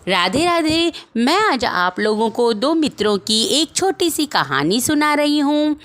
राधे राधे। मैं आज आप लोगों को दो मित्रों की एक छोटी सी कहानी सुना रही हूँ।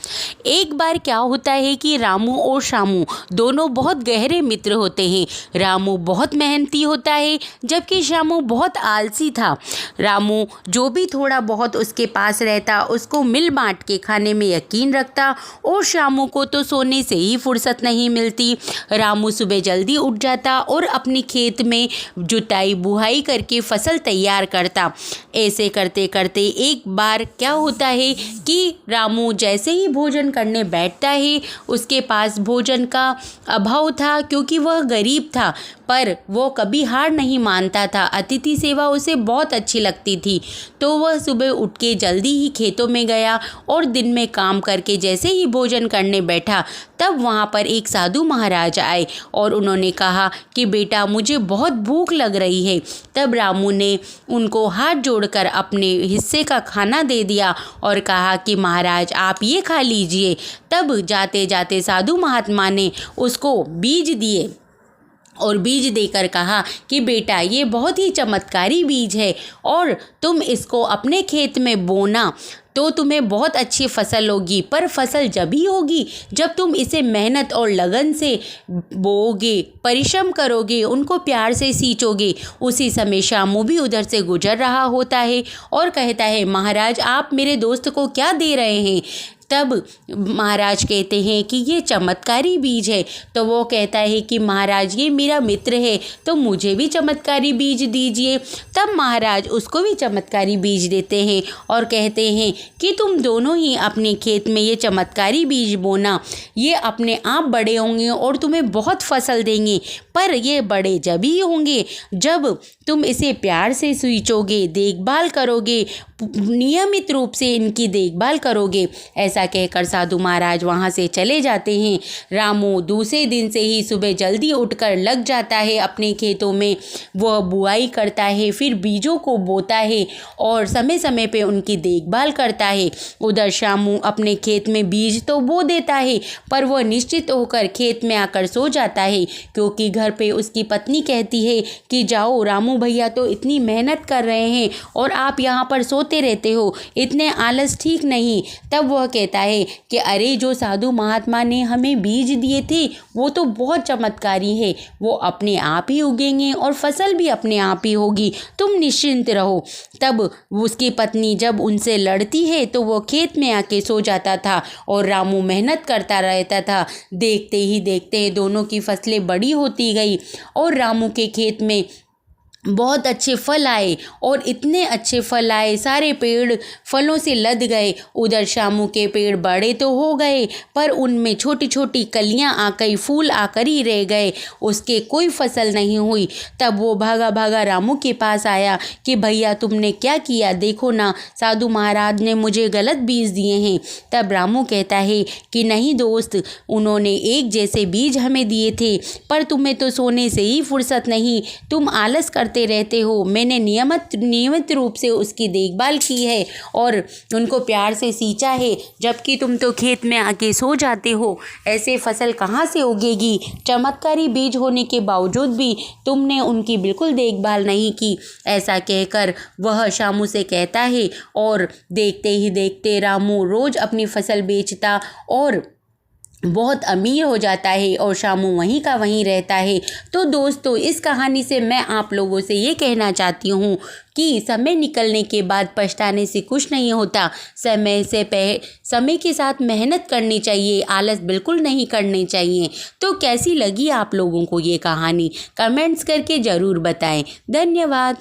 एक बार क्या होता है कि रामू और शामू दोनों बहुत गहरे मित्र होते हैं। रामू बहुत मेहनती होता है जबकि शामू बहुत आलसी था। रामू जो भी थोड़ा बहुत उसके पास रहता उसको मिल बांट के खाने में यकीन रखता और शामू को तो सोने से ही फुर्सत नहीं मिलती। रामू सुबह जल्दी उठ जाता और अपनी खेत में जुताई बुहाई करके फसल तैयार करता। ऐसे करते करते एक बार क्या होता है कि रामू जैसे ही भोजन करने बैठता है उसके पास भोजन का अभाव था क्योंकि वह गरीब था, पर वो कभी हार नहीं मानता था। अतिथि सेवा उसे बहुत अच्छी लगती थी, तो वह सुबह उठ के जल्दी ही खेतों में गया और दिन में काम करके जैसे ही भोजन करने बैठा तब वहाँ पर एक साधु महाराज आए और उन्होंने कहा कि बेटा मुझे बहुत भूख लग रही है। तब रामू ने उनको हाथ जोड़कर अपने हिस्से का खाना दे दिया और कहा कि महाराज आप ये खा लीजिए। तब जाते जाते साधु महात्मा ने उसको बीज दिए और बीज देकर कहा कि बेटा ये बहुत ही चमत्कारी बीज है और तुम इसको अपने खेत में बोना तो तुम्हें बहुत अच्छी फसल होगी, पर फसल जब ही होगी जब तुम इसे मेहनत और लगन से बोओगे, परिश्रम करोगे, उनको प्यार से सींचोगे। उसी समय शामू भी उधर से गुजर रहा होता है और कहता है महाराज आप मेरे दोस्त को क्या दे रहे हैं। तब महाराज कहते हैं कि ये चमत्कारी बीज है। तो वो कहता है कि महाराज ये मेरा मित्र है तो मुझे भी चमत्कारी बीज दीजिए। तब महाराज उसको भी चमत्कारी बीज देते हैं और कहते हैं कि तुम दोनों ही अपने खेत में ये चमत्कारी बीज बोना, ये अपने आप बड़े होंगे और तुम्हें बहुत फसल देंगे, पर ये बड़े जब ही होंगे जब तुम इसे प्यार से सींचोगे, देखभाल करोगे, नियमित रूप से इनकी देखभाल करोगे। ऐसा कहकर साधु महाराज वहाँ से चले जाते हैं। रामू दूसरे दिन से ही सुबह जल्दी उठकर लग जाता है अपने खेतों में। वह बुआई करता है, फिर बीजों को बोता है और समय समय पे उनकी देखभाल करता है। उधर शामू अपने खेत में बीज तो बो देता है पर वह निश्चित होकर खेत में आकर सो जाता है क्योंकि घर पे उसकी पत्नी कहती है कि जाओ रामू भैया तो इतनी मेहनत कर रहे हैं और आप यहाँ पर सोते रहते हो, इतने आलस ठीक नहीं। तब वह कहता है कि अरे जो साधु महात्मा ने हमें बीज दिए थे वो तो बहुत चमत्कारी है, वो अपने आप ही उगेंगे और फसल भी अपने आप ही होगी, तुम निश्चिंत रहो। तब उसकी पत्नी जब उनसे लड़ती है तो वो खेत में आके सो जाता था और रामू मेहनत करता रहता था। देखते ही देखते दोनों की फसलें बड़ी होती गई और रामू के खेत में बहुत अच्छे फल आए और इतने अच्छे फल आए सारे पेड़ फलों से लद गए। उधर शामू के पेड़ बड़े तो हो गए पर उनमें छोटी छोटी कलियां आकर फूल आकर ही रह गए, उसके कोई फसल नहीं हुई। तब वो भागा भागा रामू के पास आया कि भैया तुमने क्या किया, देखो ना साधु महाराज ने मुझे गलत बीज दिए हैं। तब रामू कहता है कि नहीं दोस्त, उन्होंने एक जैसे बीज हमें दिए थे पर तुम्हें तो सोने से ही फुर्सत नहीं, तुम आलस रहते हो। मैंने नियमित रूप से उसकी देखभाल की है और उनको प्यार से सींचा है, जबकि तुम तो खेत में आके सो जाते हो। ऐसे फसल कहाँ से उगेगी? चमत्कारी बीज होने के बावजूद भी तुमने उनकी बिल्कुल देखभाल नहीं की। ऐसा कहकर वह शामू से कहता है और देखते ही देखते रामू रोज अपनी फसल बेचता और बहुत अमीर हो जाता है और शामू वहीं का वहीं रहता है। तो दोस्तों इस कहानी से मैं आप लोगों से ये कहना चाहती हूँ कि समय निकलने के बाद पछताने से कुछ नहीं होता। समय के साथ मेहनत करनी चाहिए, आलस बिल्कुल नहीं करनी चाहिए। तो कैसी लगी आप लोगों को ये कहानी कमेंट्स करके ज़रूर बताएं। धन्यवाद।